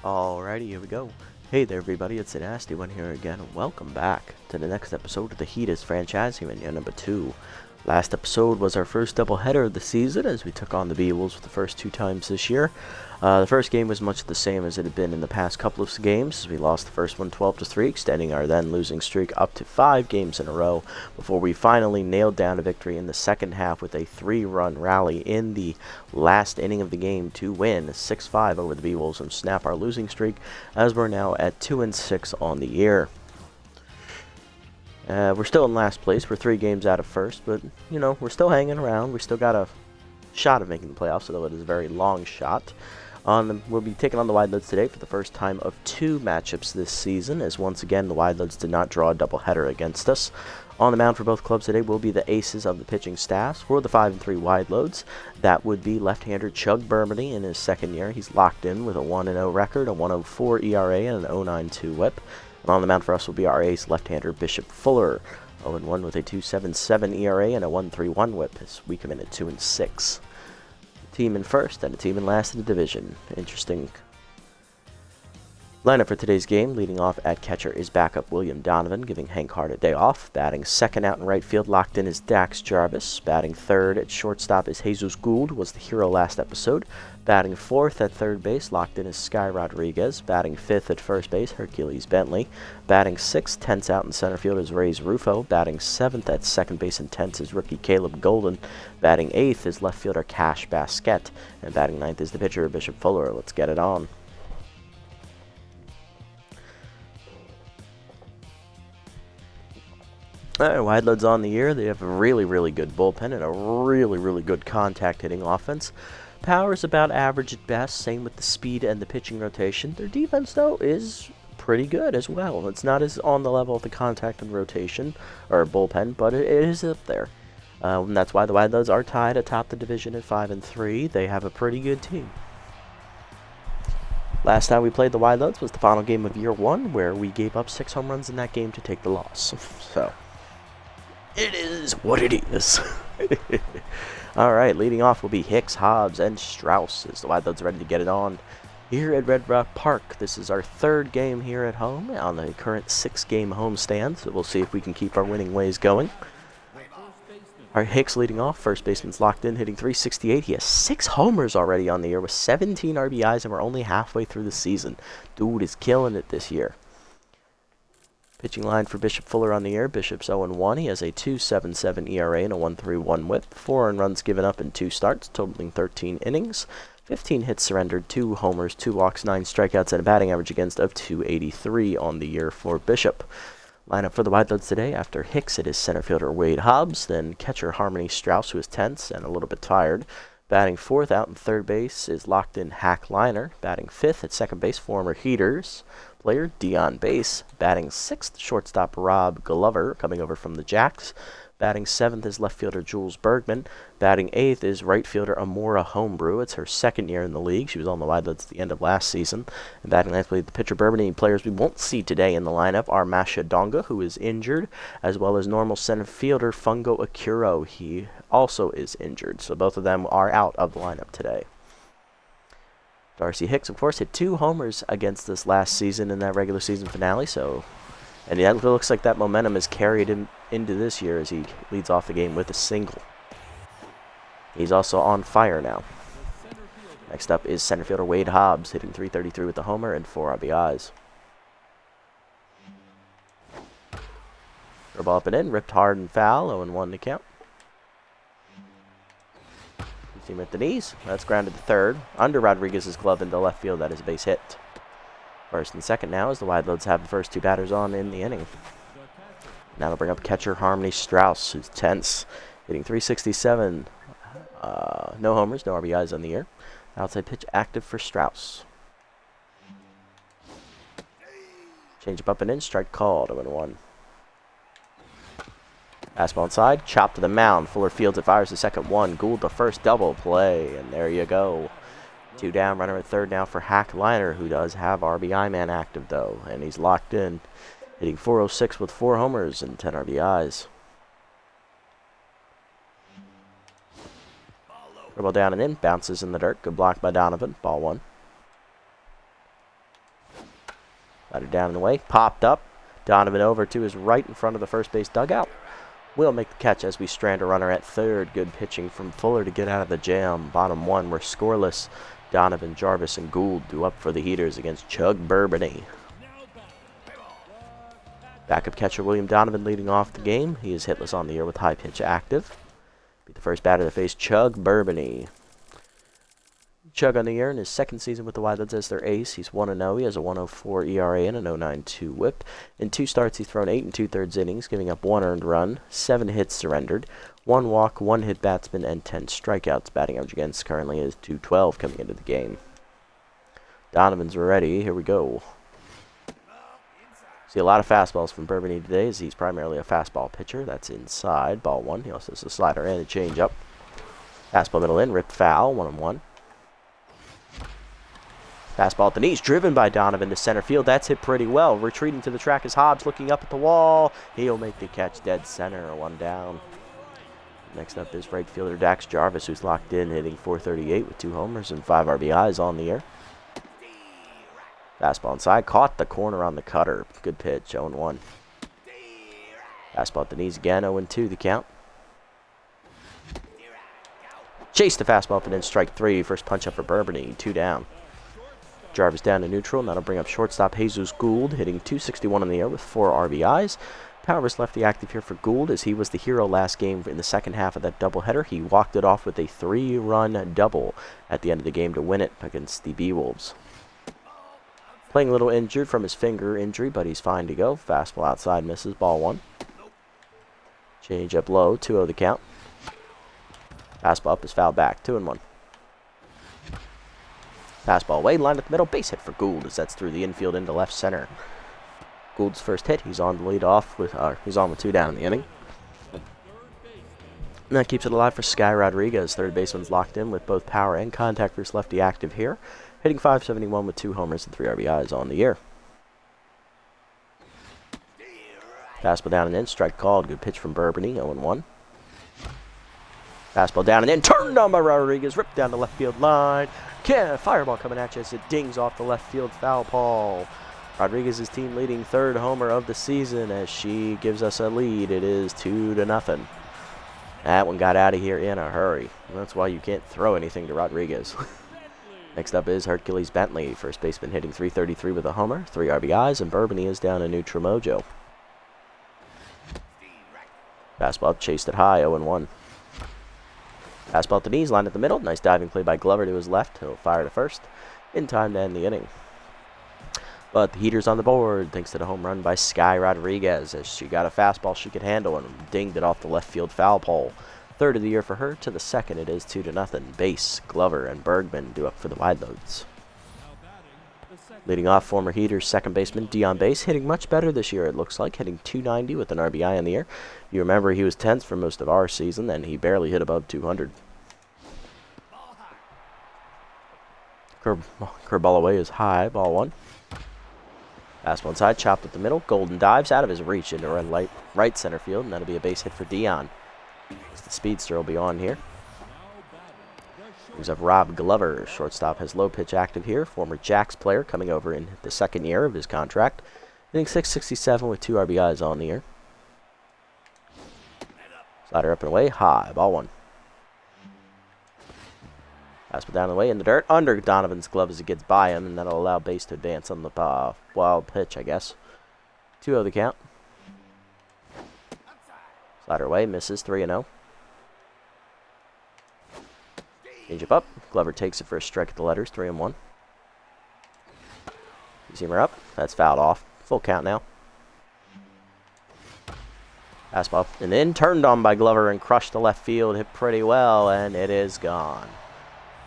Alrighty, here we go. Hey there everybody, it's the Nasty One here again, and welcome back to the next episode of the Heatis franchise here in year number 2. Last episode was our first doubleheader of the season as we took on the Beewolves for the first 2 times this year. The first game was much the same as it had been in the past couple of games, as we lost the first one 12-3, extending our then losing streak up to 5 games in a row, before we finally nailed down a victory in the second half with a 3-run rally in the last inning of the game to win 6-5 over the Beewolves and snap our losing streak, as we're now at 2-6 on the year. We're still in last place. We're 3 games out of first, but, you know, we're still hanging around. We still got a shot of making the playoffs, although it is a very long shot. We'll be taking on the Wildloads today for the first time of 2 matchups this season, as once again the Wildloads did not draw a doubleheader against us. On the mound for both clubs today will be the aces of the pitching staffs. For the 5-3 Wildloads, that would be left-hander Chug Burmany in his second year. He's locked in with a 1-0 record, a 1.04 ERA, and an 0.92 WHIP. And on the mound for us will be our ace left-hander Bishop Fuller, 0-1 with a 2.77 ERA and a 1.31 WHIP, as we come in at 2-6. Team in first and a team in last in the division. Interesting lineup for today's game. Leading off at catcher is backup William Donovan, giving Hank Hart a day off. Batting second out in right field, locked in is Dax Jarvis. Batting third at shortstop is Jesus Gould, was the hero last episode. Batting fourth at third base, locked in is Sky Rodriguez. Batting fifth at first base, Hercules Bentley. Batting sixth, tense out in center field is Reyes Rufo. Batting seventh at second base and tense is rookie Caleb Golden. Batting eighth is left fielder Cash Basquette. And batting ninth is the pitcher Bishop Fuller. Let's get it on. Wildloads on the year. They have a really good bullpen and a really good contact hitting offense. Power is about average at best, same with the speed and the pitching rotation. Their defense, though, is pretty good as well. It's not as on the level of the contact and rotation, or bullpen, but it is up there. And that's why the Wildloads are tied atop the division at 5-3. They have a pretty good team. Last time we played the Wildloads was the final game of year 1, where we gave up 6 home runs in that game to take the loss. So it is what it is. Alright, leading off will be Hicks, Hobbs, and Strauss as the Wildloads are ready to get it on here at Red Rock Park. This is our 3rd game here at home on the current 6-game homestand, so we'll see if we can keep our winning ways going. Our Hicks leading off, first baseman's locked in, hitting .368. He has 6 homers already on the year with 17 RBIs, and we're only halfway through the season. Dude is killing it this year. Pitching line for Bishop Fuller on the year. Bishop's 0-1. He has a 2.77 ERA and a 1.31 WHIP. 4 earned runs given up in 2 starts, totaling 13 innings. 15 hits surrendered, 2 homers, 2 walks, 9 strikeouts, and a batting average against of .283 on the year for Bishop. Lineup for the Wildloads today: after Hicks, it is center fielder Wade Hobbs, then catcher Harmony Strauss, who is tense and a little bit tired. Batting fourth out in third base is locked in Hack Liner. Batting fifth at second base, former Heaters player Dion Bass. Batting sixth, shortstop Rob Glover, coming over from the Jacks. Batting seventh is left fielder Jules Bergman. Batting eighth is right fielder Amora Homebrew. It's her 2nd year in the league. She was on the Wildloads at the end of last season. And batting ninth will be the pitcher Burmany. Players we won't see today in the lineup are Masha Donga, who is injured, as well as normal center fielder Fungo Akuro. He also is injured, so both of them are out of the lineup today. Darcy Hicks, of course, hit 2 homers against us last season in that regular season finale, and it looks like that momentum is carried him into this year as he leads off the game with a single. He's also on fire now. Next up is center fielder Wade Hobbs, hitting .333 with the homer and 4 RBIs. Throw ball up and in, ripped hard and foul, 0-1 to count. See him at the knees. That's grounded to third. Under Rodriguez's glove into left field. That is a base hit. First and second now as the Wildloads have the first 2 batters on in the inning. Now they'll bring up catcher Harmony Strauss, who's tense, hitting .367. No homers, no RBIs on the year. Outside pitch active for Strauss. Change up and in, strike called, 0-1. Fastball inside, chop to the mound. Fuller fields it, fires the second one. Gould the first double play, and there you go. 2 down, runner at third now for Hack Liner, who does have RBI man active though, and he's locked in, hitting .406 with 4 homers and 10 RBIs. Dribble down and in, bounces in the dirt. Good block by Donovan. Ball 1. Got it down and away. Popped up. Donovan over to his right in front of the first base dugout. Will make the catch as we strand a runner at third. Good pitching from Fuller to get out of the jam. Bottom one, we're scoreless. Donovan, Jarvis, and Gould do up for the Heaters against Chug Bourbonnais. Backup catcher William Donovan leading off the game. He is hitless on the year with high pitch active. Be the first batter to face Chug Bourbonnais. Chug on the year in his second season with the Wildlands as their ace. He's 1-0. He has a 1.04 ERA and an 0.92 WHIP. In 2 starts, he's thrown 8 2/3 innings, giving up 1 earned run, 7 hits surrendered, 1 walk, 1 hit batsman, and 10 strikeouts. Batting average against currently is .212 coming into the game. Donovan's ready. Here we go. See a lot of fastballs from Bourbonnais today as he's primarily a fastball pitcher. That's inside. Ball 1. He also has a slider and a changeup. Fastball middle in. Ripped foul. 1-1. Fastball at the knees, driven by Donovan to center field. That's hit pretty well. Retreating to the track is Hobbs, looking up at the wall. He'll make the catch dead center, 1 down. Next up is right fielder Dax Jarvis, who's locked in, hitting .438 with 2 homers and 5 RBIs on the year. Fastball inside, caught the corner on the cutter. Good pitch, 0-1. Fastball at the knees again, 0-2 the count. Chase the fastball up and then strike 3. First punch up for Bourbonnais, 2 down. Jarvis down to neutral, and that'll bring up shortstop Jesus Gould, hitting .261 in the air with 4 RBIs. Power's lefty active here for Gould, as he was the hero last game in the second half of that doubleheader. He walked it off with a 3-run double at the end of the game to win it against the B-Wolves. Playing a little injured from his finger injury, but he's fine to go. Fastball outside misses, ball 1. Change up low, 2-0 the count. Fastball up is fouled back, 2-1. Fastball away, line at the middle, base hit for Gould as that's through the infield into left center. Gould's first hit, he's on the lead off with he's on with 2 down in the inning. And that keeps it alive for Sky Rodriguez. Third baseman's locked in with both power and contact versus lefty active here, hitting .571 with 2 homers and 3 RBIs on the year. Fastball down and in, strike called. Good pitch from Bourbonnais, 0-1. Fastball down and in, turned on by Rodriguez, ripped down the left field line. Fireball coming at you as it dings off the left field foul pole. Rodriguez's team leading 3rd homer of the season as she gives us a lead. It is 2-0. That one got out of here in a hurry. And that's why you can't throw anything to Rodriguez. Next up is Hercules Bentley, first baseman, hitting .333 with a homer, 3 RBIs, and Bourbonnais is down a neutral mojo. Fastball up, chased it high, 0-1. Fastball at the knees, line at the middle. Nice diving play by Glover to his left. He'll fire to first in time to end the inning. But the Heaters on the board thanks to the home run by Sky Rodriguez as she got a fastball she could handle and dinged it off the left field foul pole. 3rd of the year for her. To the 2nd, it is 2-0. Base, Glover, and Bergman do up for the wide loads. Leading off, former Heaters second baseman Dion Base, hitting much better this year, it looks like, hitting .290 with an RBI in the year. You remember he was 10th for most of our season, and he barely hit above .200. Curveball away is high, ball 1. Fastball inside, chopped up the middle. Golden dives out of his reach into right center field, and that'll be a base hit for Dion. The speedster will be on here. Brings up Rob Glover. Shortstop has low pitch active here. Former Jacks player coming over in the 2nd year of his contract. Hitting .667 with 2 RBIs on the year. Slider up and away, high, ball 1. Fastball down and away in the dirt. Under Donovan's glove as it gets by him, and that'll allow Base to advance on the wild pitch, I guess. 2-0 the count. Slider away, misses, 3-0. Change up. Glover takes it for a strike at the letters, 3-1. Seamer up. That's fouled off. Full count now. Fastball and then turned on by Glover and crushed the left field. Hit pretty well, and it is gone.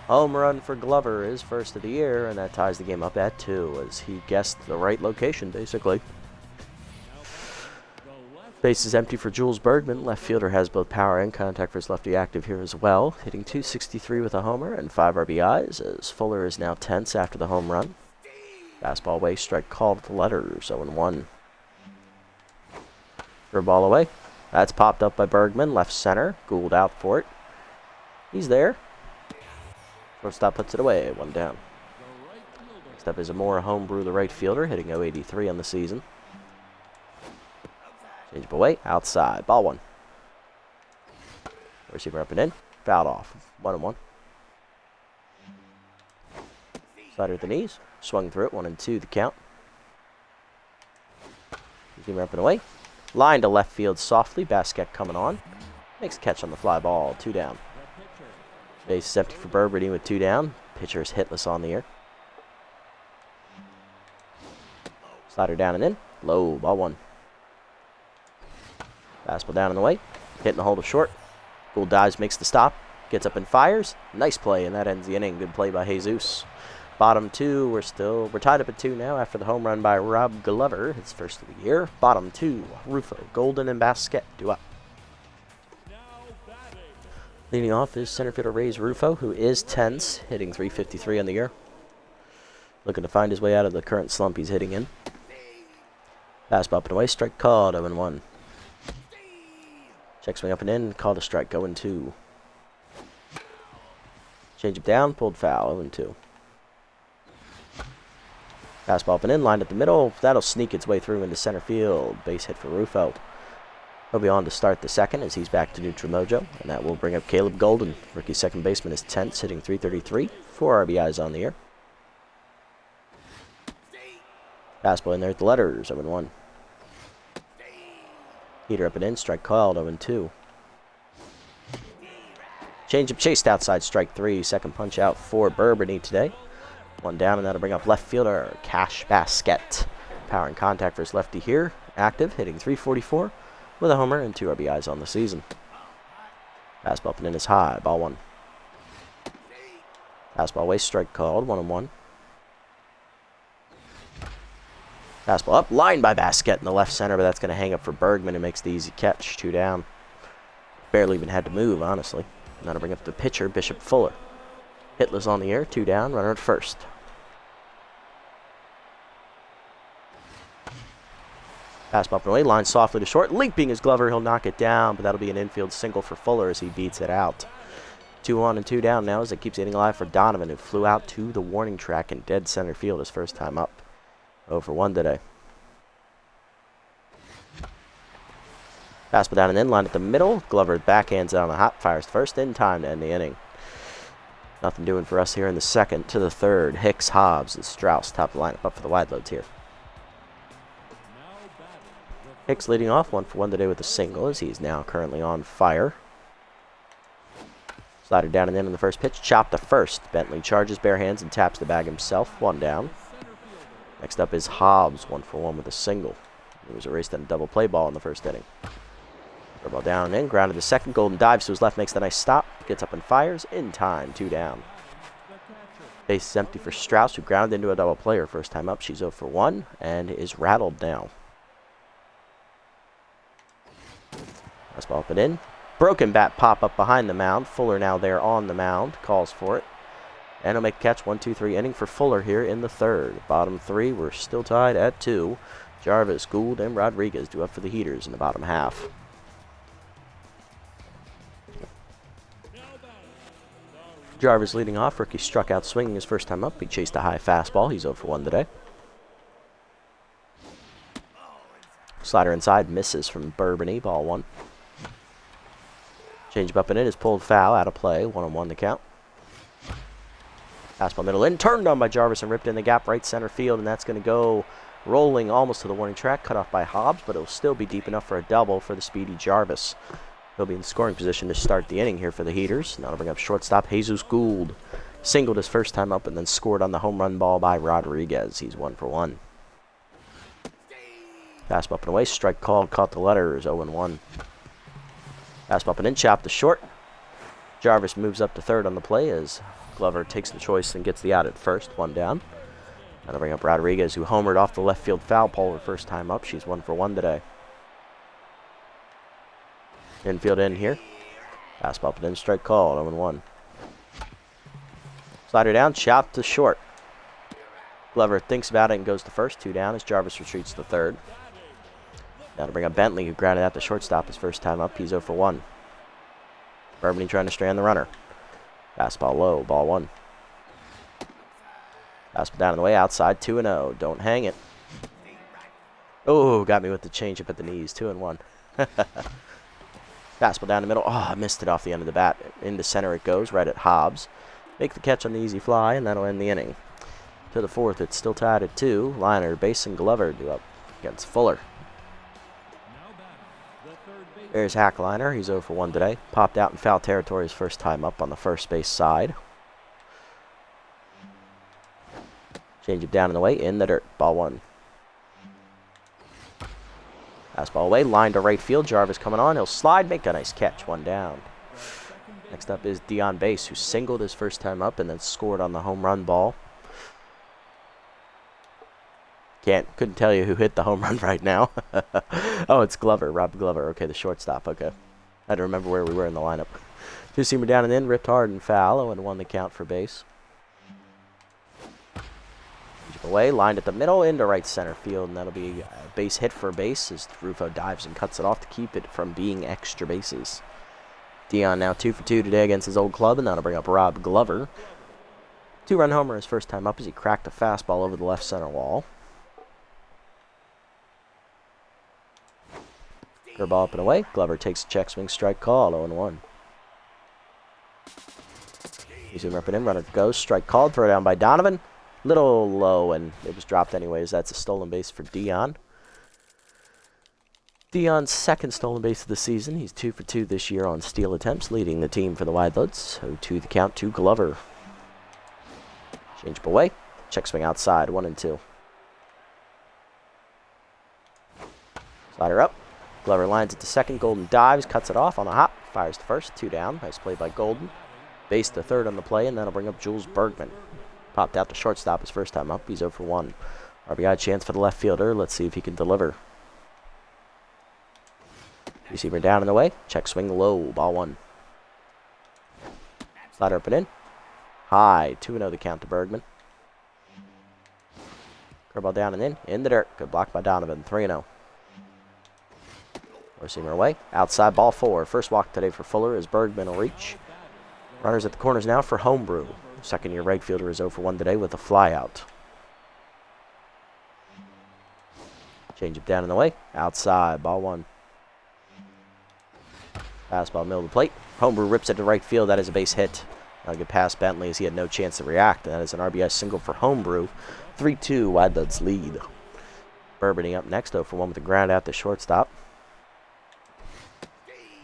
Home run for Glover, his first of the year, and that ties the game up at 2 as he guessed the right location, basically. Base is empty for Jules Bergman. Left fielder has both power and contact for his lefty active here as well, hitting .263 with a homer and 5 RBIs as Fuller is now tense after the home run. Fastball away, strike called at the letters, 0-1. Curveball away. That's popped up by Bergman, left center. Gould out for it. He's there. Shortstop puts it away, 1 down. Next up is Amora Homebrew, the right fielder, hitting .083 on the season. Change up away, outside, ball 1. Receiver up and in, fouled off, 1-1. Slider at the knees, swung through it, 1-2 the count. Receiver up and away, line to left field softly, Basquette coming on. Makes a catch on the fly ball, 2 down. Base is empty for Burgundy with 2 down. Pitcher is hitless on the air. Slider down and in, low, ball 1. Fastball down and away, hitting the hold of short. Gould dives, makes the stop, gets up and fires. Nice play, and that ends the inning. Good play by Jesus. Bottom 2, we're tied up at 2 now after the home run by Rob Glover, his first of the year. Bottom 2, Rufo, Golden, and Basquette due up. Leading off is center fielder Reyes Rufo, who is tense, hitting .353 on the year. Looking to find his way out of the current slump he's hitting in. Fastball up and away, strike called, 0-1. Check swing up and in, called a strike, 0-2. Change up down, pulled foul, 0-2. Fastball up and in, lined at the middle. That'll sneak its way through into center field. Base hit for Rufo. He'll be on to start the second as he's back to neutral mojo, and that will bring up Caleb Golden. Rookie second baseman is tense, hitting .333, 4 RBIs on the year. Fastball in there at the letters, 0-1. Heater up and in, strike called, 0-2. Changeup chased outside, strike 3. Second punch out for Burgundy today. 1 down, and that'll bring up left fielder Cash Basquette. Power and contact for his lefty here. Active, hitting .344 with a homer and 2 RBIs on the season. Fastball up and in is high, ball 1. Fastball away, strike called, 1-1. Fastball up, line by Basquette in the left center, but that's going to hang up for Bergman, who makes the easy catch, 2 down. Barely even had to move, honestly. And that'll bring up the pitcher, Bishop Fuller. Hitless on the air, 2 down, runner at first. Fastball up and away, line softly to short. Leaping his Glover, he'll knock it down, but that'll be an infield single for Fuller as he beats it out. 2 on and 2 down now as it keeps hitting alive for Donovan, who flew out to the warning track in dead center field his first time up. 0-for-1 today. Fastball down and in, line at the middle. Glover backhands it on the hop, fires first in time to end the inning. Nothing doing for us here in the second to the third. Hicks, Hobbs, and Strauss top the lineup up for the wide loads here. Hicks leading off 1-for-1 today with a single as he's now currently on fire. Slider down and in on the first pitch. Chopped to first. Bentley charges bare hands and taps the bag himself. 1 down. Next up is Hobbs, 1-for-1 with a single. He was erased on a double play ball in the first inning. Ball down and in, grounded to second. Golden dives to his left, makes the nice stop. Gets up and fires in time, 2 down. Base is empty for Strauss, who grounded into a double play her first time up. She's 0-for-1 and is rattled now. Fastball up and in. Broken bat pop up behind the mound. Fuller now there on the mound. Calls for it. And he'll make a catch. 1-2-3 inning for Fuller here in the third. Bottom 3, we're still tied at 2. Jarvis, Gould, and Rodriguez do up for the Heaters in the bottom half. Jarvis leading off. Rookie struck out swinging his first time up. He chased a high fastball. He's 0-for-1 today. Slider inside, misses from Burgundy, ball 1. Changeup up and in is pulled foul, out of play, 1-1 the count. Fastball middle in, turned on by Jarvis and ripped in the gap right center field, and that's going to go rolling almost to the warning track, cut off by Hobbs, but it'll still be deep enough for a double for the speedy Jarvis. He'll be in scoring position to start the inning here for the Heaters. Now to bring up shortstop Jesus Gould. Singled his first time up and then scored on the home run ball by Rodriguez. He's 1-for-1. Fastball up and away, strike called, caught the letters, 0-1. Fastball up and in, chopped to short. Jarvis moves up to third on the play as Glover takes the choice and gets the out at first, 1 down. Now to bring up Rodriguez, who homered off the left field foul pole her first time up. She's 1-for-1 today. Infield in here. Fastball up and in, strike called, 0-1. Slider down, chopped to short. Glover thinks about it and goes to first, 2 down as Jarvis retreats to third. Now to bring up Bentley, who grounded out the shortstop his first time up. He's 0-for-1. Burgundy trying to strand the runner. Fastball low, ball 1. Fastball down in the way, outside, 2-0. Don't hang it. Oh, got me with the changeup at the knees, 2-1. Fastball down the middle. Oh, I missed it off the end of the bat. Into center it goes, right at Hobbs. Make the catch on the easy fly, and that'll end the inning. To the fourth, it's still tied at 2. Liner, Base, and Glover do up against Fuller. There's Hackliner. He's 0 for 1 today. Popped out in foul territory his first time up on the first base side. Change it down in the way, in the dirt. Ball 1. Fastball away, line to right field. Jarvis coming on. He'll slide, make a nice catch. 1 down. Next up is Dion Base, who singled his first time up and then scored on the home run ball. Couldn't tell you who hit the home run right now. Oh, it's Glover, Rob Glover. Okay, the shortstop. Okay. I had to remember where we were in the lineup. Two-seamer down and in, ripped hard and foul, and 1 the count for Base. Away, lined at the middle into right center field, and that'll be a base hit for Base as Rufo dives and cuts it off to keep it from being extra bases. Dion now 2 for 2 today against his old club, and that'll bring up Rob Glover. 2-run homer his first time up as he cracked a fastball over the left center wall. Curveball up and away. Glover takes a check swing strike call, 0-1. You see him ripping in, runner goes, strike called, throw down by Donovan. Little low, and it was dropped anyways. That's a stolen base for Dion. Dion's second stolen base of the season. He's 2 for 2 this year on steal attempts, leading the team for the Wildlets. 0-2 the count to Glover. Change up away. Check swing outside, 1-2. Slider up. Glover lines it to second. Golden dives, cuts it off on a hop. Fires to first, 2 down. Nice play by Golden. Base to third on the play, and that'll bring up Jules Bergman. Popped out to shortstop his first time up. He's 0 for 1. RBI chance for the left fielder. Let's see if he can deliver. Receiver down in the way. Check swing low. Ball 1. Slider up and in. High. 2-0 the count to Bergman. Curveball down and in. In the dirt. Good block by Donovan. 3-0. Receiver away. Outside ball 4. First walk today for Fuller as Bergman will reach. Runners at the corners now for Homebrew. Second-year right fielder is 0 for 1 today with a flyout. Change it down in the way. Outside. Ball 1. Fastball middle of the plate. Homebrew rips it to right field. That is a base hit. I'll get past Bentley as he had no chance to react. And that is an RBI single for Homebrew. 3-2. Wildlets lead. Burbany up next. 0 for 1 with a ground out to shortstop.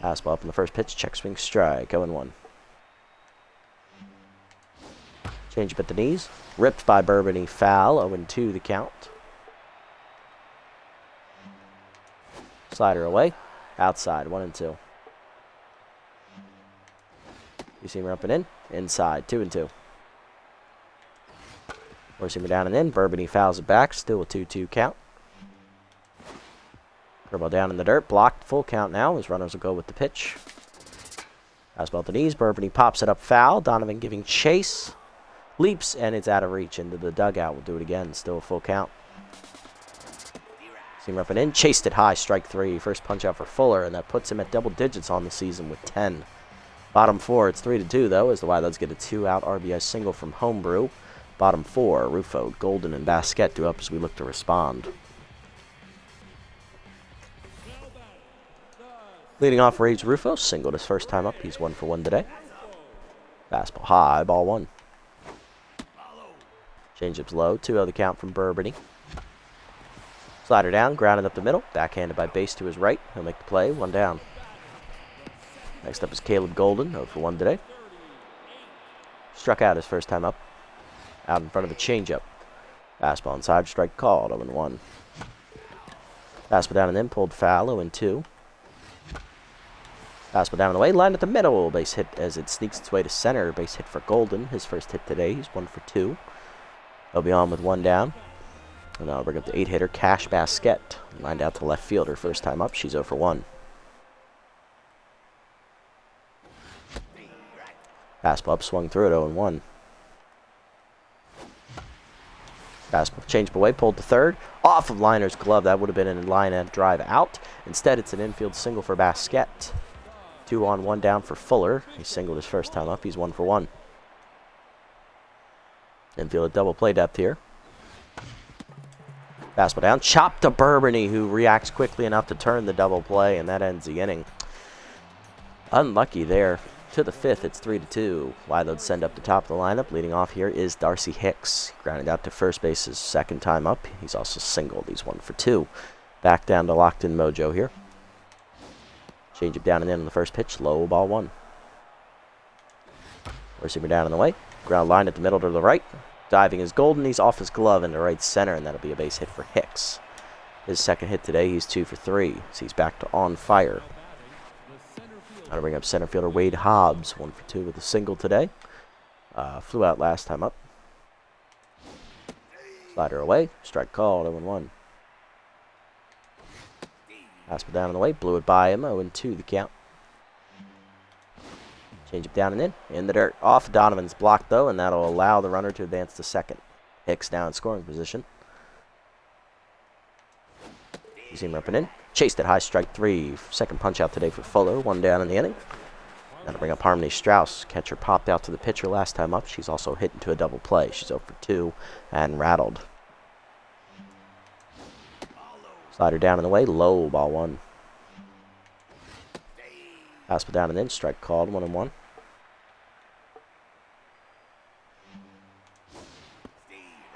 Fastball up in the first pitch. Check swing strike. 0-1. Change up at the knees. Ripped by Burbany. Foul. 0-2 the count. Slider away. Outside. 1-2. You see him up and in. Inside. 2-2. Forcing him down and in. Burbany fouls it back. Still a 2-2 count. Curveball down in the dirt. Blocked. Full count now as runners will go with the pitch. Fastball at the knees. Burbany pops it up foul. Donovan giving chase. Leaps, and it's out of reach into the dugout. We'll do it again. Still a full count. See him up and in. Chased it high. Strike 3. First punch out for Fuller, and that puts him at double digits on the season with 10. Bottom 4, it's 3-2, though, as the Wildlets get a 2-out RBI single from Homebrew. Bottom 4, Rufo, Golden, and Basquette do up as we look to respond. Leading off Rage Rufo, singled his first time up. He's 1 for 1 today. Fastball high, ball 1. Changeup's low, 2-0 the count from Burbany. Slider down, grounded up the middle, backhanded by Base to his right. He'll make the play, 1 down. Next up is Caleb Golden, 0 for 1 today. Struck out his first time up. Out in front of the changeup. Fastball inside, strike called, 0-1. Fastball down and in, pulled foul, 0-2. Fastball down and away, line at the middle. Base hit as it sneaks its way to center. Base hit for Golden, his first hit today. He's 1 for 2. He'll be on with 1 down. And that'll bring up the 8-hitter, Cash Basquette. Lined out to left fielder, first time up. She's 0 for 1. Fastball up, swung through it, 0-1. Fastball changed away, pulled to third. Off of Liner's glove. That would have been an line and drive out. Instead, it's an infield single for Basquette. 2 on, 1 down for Fuller. He singled his first time up. He's 1 for 1. Infield double play depth here. Fastball down. Chop to Burbany, who reacts quickly enough to turn the double play, and that ends the inning. Unlucky there. To the fifth, it's 3-2. Wildload send up the top of the lineup. Leading off here is Darcy Hicks. Grounded out to first base his second time up. He's also singled. He's 1 for 2. Back down to locked in mojo here. Change it down and in on the first pitch. Low, ball 1. Receiver down in the way. Ground line at the middle to the right. Diving is Golden. He's off his glove into right center, and that'll be a base hit for Hicks. His second hit today, he's 2 for 3. So he's back to on fire. I'll bring up center fielder Wade Hobbs, 1 for 2 with a single today. Flew out last time up. Slider away. Strike called, 0-1. Fastball down in the way. Blew it by him, 0-2 the count. Change it down and in the dirt. Off Donovan's block, though, and that'll allow the runner to advance to second. Hicks now in scoring position. You see him up and in. Chased at high, strike 3. Second punch out today for Fuller. 1 down in the inning. That'll bring up Harmony Strauss. Catcher popped out to the pitcher last time up. She's also hit into a double play. She's 0 for 2 and rattled. Slider down in the way. Low, ball 1. Fastball down and in. Strike called, 1-1.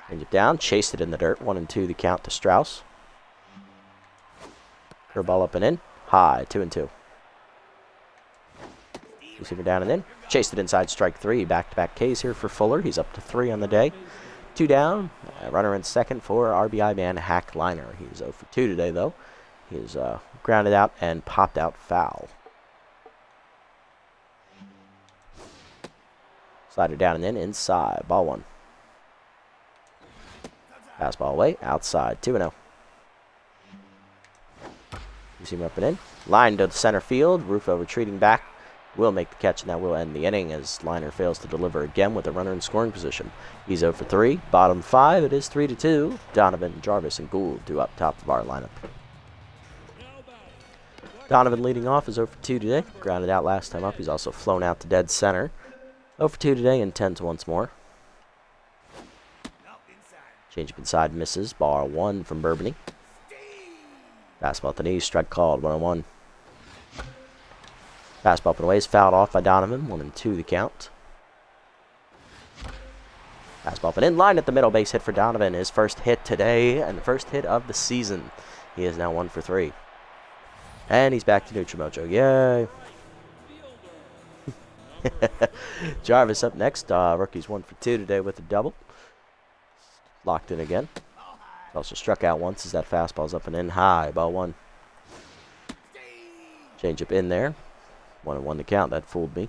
Change it down. Chased it in the dirt. 1-2 the count to Strauss. Curveball up and in. High, 2-2. Receiver down and in. Chased it inside, strike 3. Back-to-back Ks here for Fuller. He's up to 3 on the day. 2 down. Runner in second for RBI man Hack Liner. He was 0 for 2 today, though. He was grounded out and popped out foul. Slider down and in. Inside. Ball 1. Fastball away. Outside. 2-0. You see him up and in. Line to the center field. Rufo retreating back. Will make the catch, and that will end the inning as Liner fails to deliver again with a runner in scoring position. He's 0 for 3. Bottom 5, it is 3-2. Donovan, Jarvis, and Gould do up top of our lineup. Donovan leading off is 0 for 2 today. Grounded out last time up. He's also flown out to dead center. 0 for 2 today and 10 to once more. Change up inside misses. Ball 1 from Burbany. Fastball at the knees. Strike called. 1-1. Fastball up and away is fouled off by Donovan. 1-2 the count. Fastball up and in. Line at the middle. Base hit for Donovan. His first hit today and the first hit of the season. He is now 1 for 3. And he's back to neutral mojo. Yay. Jarvis up next. Rookie's 1 for 2 today with a double. Locked in again. Also struck out once as that fastball's up and in high. Ball 1. Change up in there. 1-1 to count. That fooled me.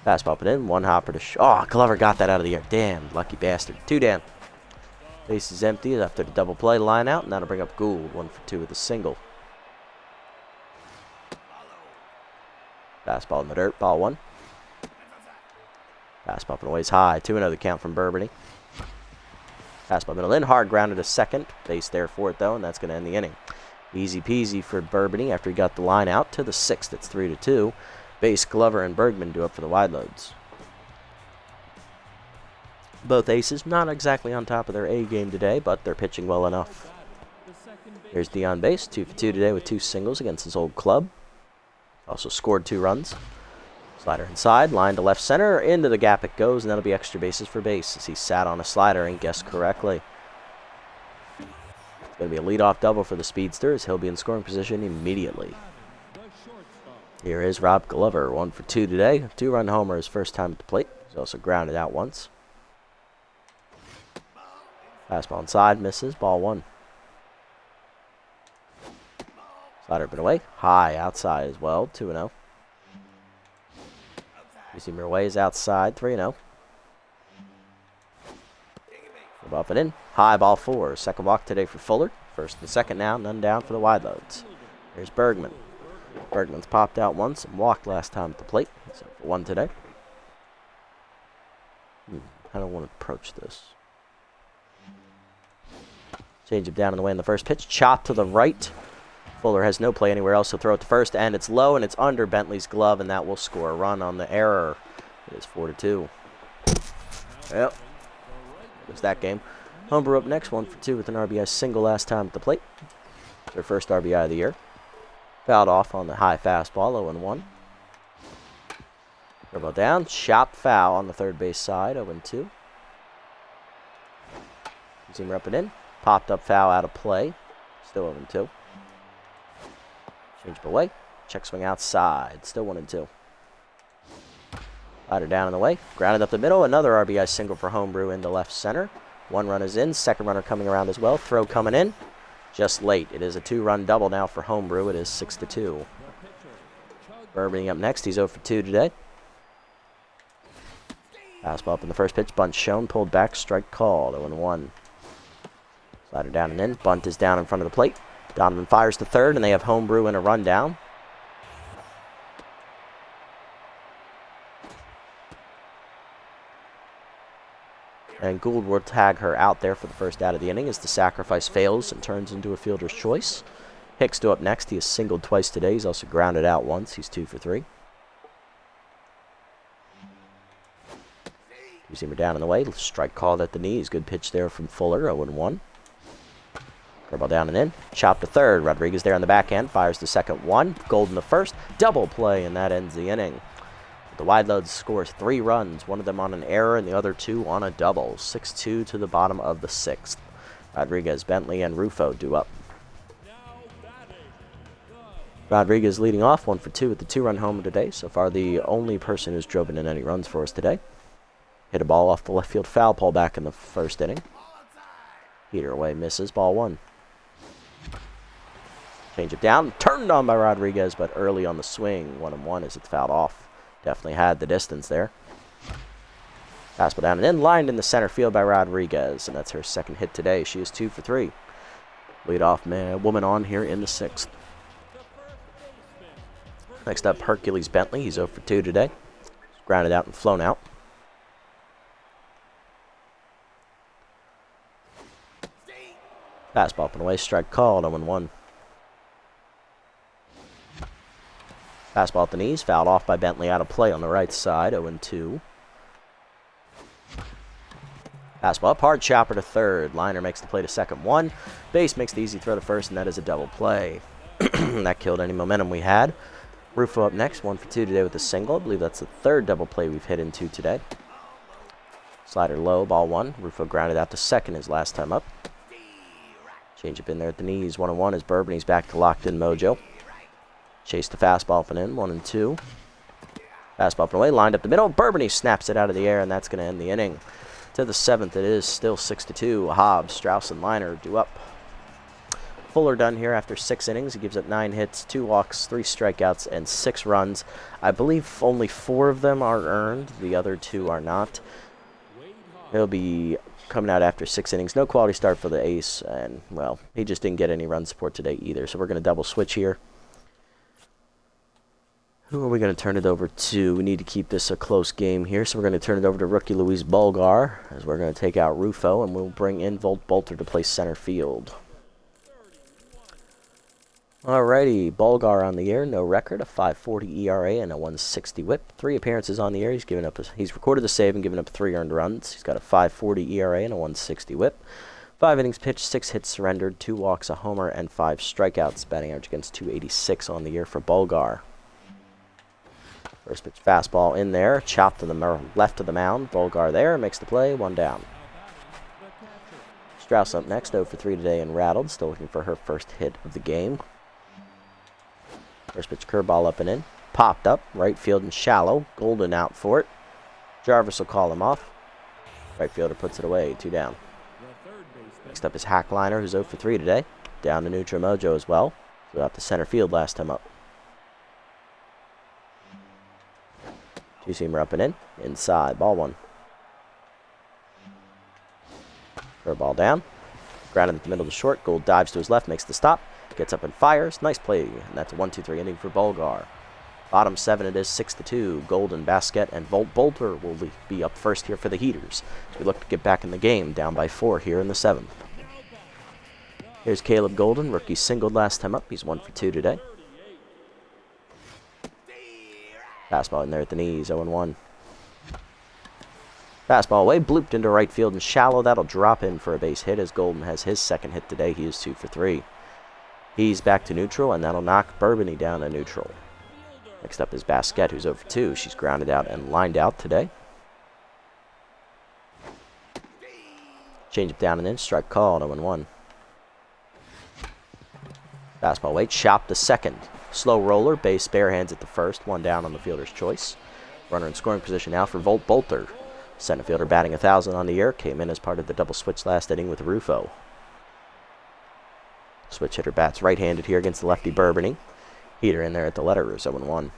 Fastball up and in. 1 hopper to oh, Glover got that out of the air. Damn, lucky bastard. 2 down. Base is empty after the double play line out, and that'll bring up Gould. 1 for 2 with a single. Fastball in the dirt. Ball 1. Fastball up and away is high. 2-0 the count from Burbany. Fastball middle in. Hard grounded to second. Base there for it, though, and that's going to end the inning. Easy peasy for Burbany after he got the line out. To the 6th, it's 3-2. Base, Glover, and Bergman do up for the wide loads. Both aces not exactly on top of their A game today, but they're pitching well enough. Here's D on base. 2 for 2 today with 2 singles against his old club. Also scored 2 runs. Slider inside, line to left center, into the gap it goes, and that'll be extra bases for base as he sat on a slider and guessed correctly. It's going to be a leadoff double for the speedster as he'll be in scoring position immediately. Here is Rob Glover, 1 for 2 today. 2-run homer his first time at the plate. He's also grounded out once. Fastball inside, misses, ball 1. Slider up and away, high outside as well, 2-0. Receiver away is outside, 3-0. Up and in. High, ball 4. Second walk today for Fuller. First and second now, none down for the wide loads. Here's Bergman. Bergman's popped out once and walked last time at the plate. So for 1 today. I don't want to approach this. Change him down in the way in the first pitch. Chop to the right. Fuller has no play anywhere else. He'll throw it to first, and it's low, and it's under Bentley's glove, and that will score a run on the error. It is 4-2. Yep. It's that game. Homebrew up next, 1 for 2 with an RBI single last time at the plate. Their first RBI of the year. Fouled off on the high fastball, 0-1. Curveball down, chopped foul on the third base side, 0-2. Zimmer up and in. Popped up foul out of play. Still 0-2. Change away. Check swing outside. Still 1-2. Slider down in the way. Grounded up the middle. Another RBI single for Homebrew into left center. One run is in. Second runner coming around as well. Throw coming in. Just late. It is a 2-run double now for Homebrew. It is 6-2. Burbank up next. He's 0 for 2 today. Fastball up in the first pitch. Bunt shown. Pulled back. Strike called. 0-1. Slider down and in. Bunt is down in front of the plate. Donovan fires to third, and they have Homebrew in a rundown. And Gould will tag her out there for the first out of the inning as the sacrifice fails and turns into a fielder's choice. Hicks to up next. He has singled twice today. He's also grounded out once. He's 2 for 3. Zimmer down in the way. Strike called at the knees. Good pitch there from Fuller. 0-1. Curveball down and in. Chop to third. Rodriguez there on the backhand. Fires the second one. Gold in the first. Double play, and that ends the inning. The wide load scores 3 runs. One of them on an error and the other 2 on a double. 6-2 to the bottom of the 6th. Rodriguez, Bentley, and Rufo due up. Rodriguez leading off 1 for 2 with the 2-run homer today. So far the only person who's driven in any runs for us today. Hit a ball off the left field foul pole back in the first inning. Heater away, misses. Ball 1. Change it down. Turned on by Rodriguez, but early on the swing. 1-1 as it's fouled off. Definitely had the distance there. Fastball down and in. Lined in the center field by Rodriguez. And that's her second hit today. She is 2 for 3. Lead off woman on here in the 6th. Next up, Hercules Bentley. He's 0 for 2 today. He's grounded out and flown out. Fastball up and away. Strike called. 0-1. Fastball at the knees, fouled off by Bentley out of play on the right side, 0-2. Fastball up, hard chopper to third. Liner makes the play to second 1. Base makes the easy throw to first, and that is a double play. That killed any momentum we had. Rufo up next, 1 for 2 today with a single. I believe that's the 3rd double play we've hit into today. Slider low, ball 1. Rufo grounded out to second his last time up. Change up in there at the knees, 1-1 as Burbank back to locked in mojo. Chase the fastball up and in, 1-2. Fastball up and away, lined up the middle. Burbank snaps it out of the air, and that's going to end the inning. To the 7th, it is still 6-2. Hobbs, Strauss, and Liner due up. Fuller done here after 6 innings. He gives up 9 hits, 2 walks, 3 strikeouts, and 6 runs. I believe only 4 of them are earned. The other 2 are not. He'll be coming out after 6 innings. No quality start for the ace, and, well, he just didn't get any run support today either. So we're going to double switch here. Who are we going to turn it over to? We need to keep this a close game here, so we're going to turn it over to rookie Luis Bulgar, as we're going to take out Rufo, and we'll bring in Volt Bolter to play center field. Alrighty, Bulgar on the air, no record, a 5.40 ERA and a 1.60 WHIP. 3 appearances on the air. He's recorded the save and given up 3 earned runs. He's got a 5.40 ERA and a 1.60 WHIP. 5 innings pitched, 6 hits surrendered, 2 walks, a homer, and 5 strikeouts. Batting average against .286 on the year for Bulgar. First pitch fastball in there, chopped to the left of the mound. Bulgar there, makes the play, 1 down. Strauss up next, 0 for 3 today and rattled. Still looking for her first hit of the game. First pitch curveball up and in. Popped up, right field and shallow. Golden out for it. Jarvis will call him off. Right fielder puts it away, 2 down. Next up is Hackliner, who's 0 for 3 today. Down to neutral mojo as well. So out to center field last time up. Two-seamer up and in. Inside, ball 1. Curveball down. Grounded in the middle of the short. Gould dives to his left, makes the stop. Gets up and fires. Nice play. And that's a 1-2-3 inning for Bulgar. Bottom 7, it is 6-2. Golden, Basket, and Volt Bolter will be up first here for the Heaters, as we look to get back in the game, down by 4 here in the 7th. Here's Caleb Golden. Rookie singled last time up. He's 1 for 2 today. Fastball in there at the knees, 0-1. Fastball away, blooped into right field and shallow. That'll drop in for a base hit as Golden has his second hit today. He is 2 for 3. He's back to neutral, and that'll knock Burbany down to neutral. Next up is Basquette, who's 0 for 2. She's grounded out and lined out today. Change it down and in. Strike called, 0-1. Fastball away, chopped to second. Slow roller, base bare hands at the first. 1 down on the fielder's choice. Runner in scoring position now for Volt Bolter. Center fielder batting 1,000 on the year. Came in as part of the double switch last inning with Rufo. Switch hitter bats right-handed here against the lefty Burbany. Heater in there at the letters, 0-1.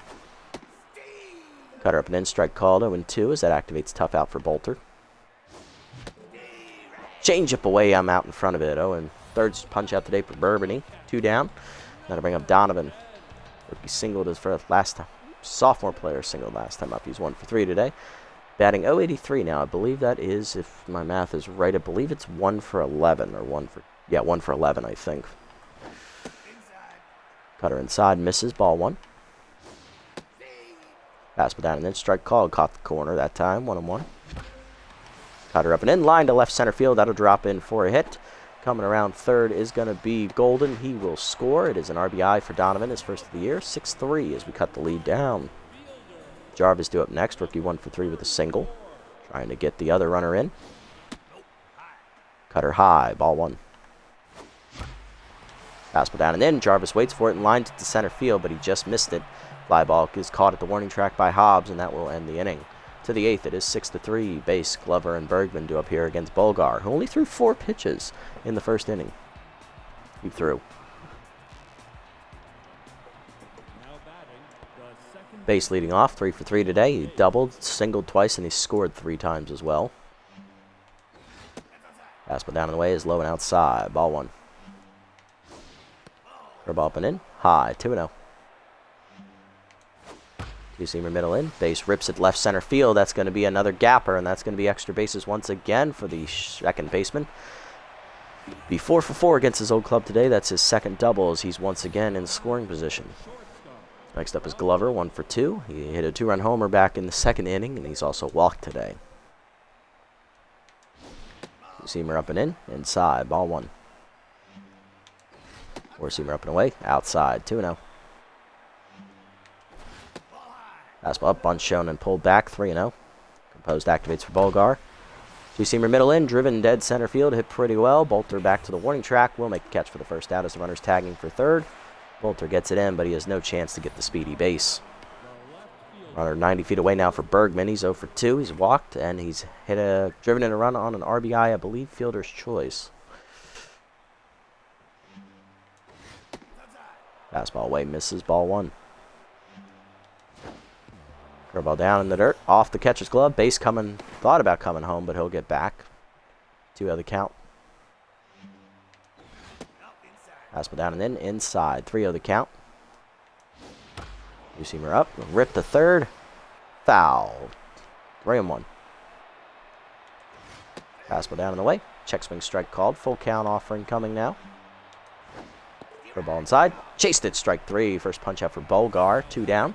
Cutter up and in, strike called, 0-2 as that activates tough out for Bolter. Change up away, I'm out in front of it. 0-3 punch out today for Burbany. 2 down. That'll bring up Donovan. Rookie singled his first last time. Sophomore player singled last time up. He's 1 for 3 today. Batting 083 now. I believe that is, if my math is right, I believe it's 1 for 11 or 1 for 11, I think. Cutter inside, misses, ball 1. Fastball down and in, strike called, caught the corner that time, 1-1. Cutter up and in, line to left center field, that'll drop in for a hit. Coming around third is going to be Golden. He will score. It is an RBI for Donovan, his first of the year, 6-3 as we cut the lead down. Jarvis due up next, rookie 1 for 3 with a single. Trying to get the other runner in. Cutter high, ball 1. Fastball down and in. Jarvis waits for it and lines it to center field, but he just missed it. Fly ball is caught at the warning track by Hobbs, and that will end the inning. To the 8th, it is 6-3. Base, Glover, and Bergman do up here against Bulgar, who only threw 4 pitches in the first inning. He threw. Base leading off, 3 for 3 today. He doubled, singled twice, and he scored 3 times as well. Fastball down and away is low and outside. Ball 1. Curveball up and in. High. 2-0. Two-seamer middle in. Base rips it left center field. That's going to be another gapper, and that's going to be extra bases once again for the second baseman. Be 4 for 4 against his old club today. That's his second double as he's once again in scoring position. Next up is Glover, 1 for 2. He hit a 2-run homer back in the second inning, and he's also walked today. Two-seamer up and in. Inside. Ball 1. Four-seamer up and away. Outside. 2-0. Fastball up, bunch shown and pulled back. 3-0. Composed activates for Bulgar. Two-seamer middle in. Driven dead center field. Hit pretty well. Bolter back to the warning track. Will make the catch for the first out as the runner's tagging for third. Bolter gets it in, but he has no chance to get the speedy base. Runner 90 feet away now for Bergman. He's 0 for 2. He's walked, and he's driven in a run on an RBI, I believe, fielder's choice. Fastball away, misses, ball 1. Curveball down in the dirt, off the catcher's glove. Base coming, thought about coming home, but he'll get back. 2-0 the count. Fastball down and in, inside. 3-0 the count. Two-seamer up, rip to third. Foul. 3-1. Fastball down and away. Check swing strike called. Full count offering coming now. Curveball inside. Chased it. Strike 3. First punch out for Bulgar. 2 down.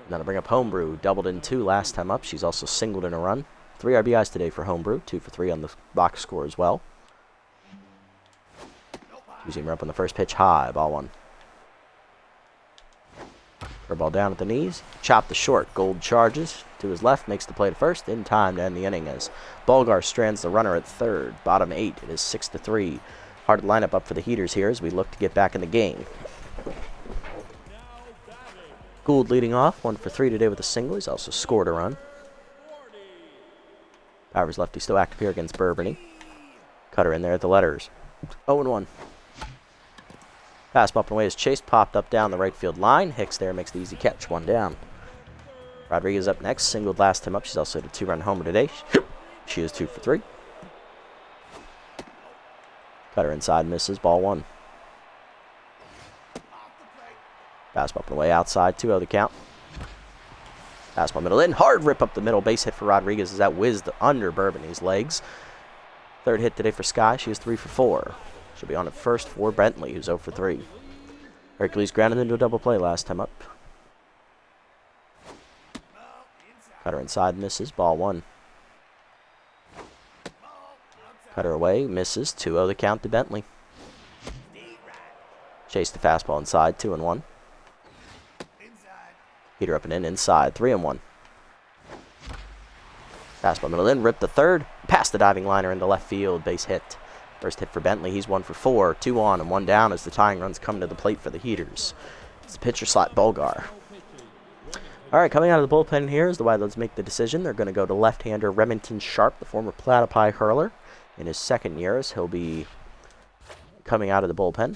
That'll bring up Homebrew. Doubled in 2 last time up. She's also singled in a run. 3 RBIs today for Homebrew. 2 for 3 on the box score as well. Two-seamer up on the first pitch. High. Ball 1. Curveball down at the knees. Chop the short. Gold charges to his left. Makes the play to first. In time to end the inning as Bulgar strands the runner at third. Bottom 8. It is 6-3. Hard lineup up for the Heaters here as we look to get back in the game. Gould leading off, 1 for 3 today with a single. He's also scored a run. Powers lefty still active here against Burbany. Cutter in there at the letters. 0-1. Fastball up and away is chased, popped up down the right field line. Hicks there makes the easy catch, 1 down. Rodriguez up next, singled last time up. She's also hit a 2-run homer today. She is 2 for 3. Cutter inside, misses, ball 1. Fastball up and away outside, 2-0 the count. Fastball middle in, hard rip up the middle, base hit for Rodriguez as that whizzed under Burbany's legs. Third hit today for Sky, she is 3 for 4. She'll be on at first for Bentley, who's 0 for 3. Hercules grounded into a double play last time up. Cutter inside, misses, ball 1. Cutter away, misses. 2-0 the count to Bentley. Chase the fastball inside, 2-1. Heater up and in, inside, 3-1. Fastball middle in, rip the third, past the diving liner into left field, base hit. First hit for Bentley, he's 1 for 4, 2 on and 1 down as the tying runs come to the plate for the Heaters. It's the pitcher slot, Bulgar. All right, coming out of the bullpen here is the Wildcats make the decision. They're going to go to left-hander Remington Sharp, the former Platypi hurler. In his second year, as he'll be coming out of the bullpen.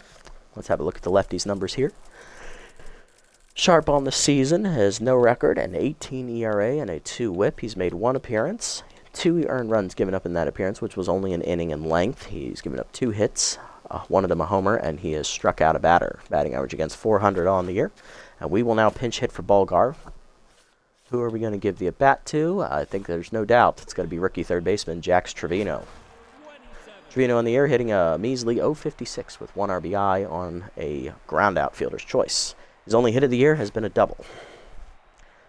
Let's have a look at the lefties' numbers here. Sharp on the season has no record, an 18 ERA and a 2 WHIP. He's made 1 appearance, 2 earned runs given up in that appearance, which was only an inning in length. He's given up 2 hits, 1 of them a homer, and he has struck out a batter. Batting average against 400 on the year. And we will now pinch hit for Bulgar. Who are we going to give the at-bat to? I think there's no doubt it's going to be rookie third baseman Jax Trevino. Trevino in the air hitting a measly .056 with 1 RBI on a ground-out fielder's choice. His only hit of the year has been a double.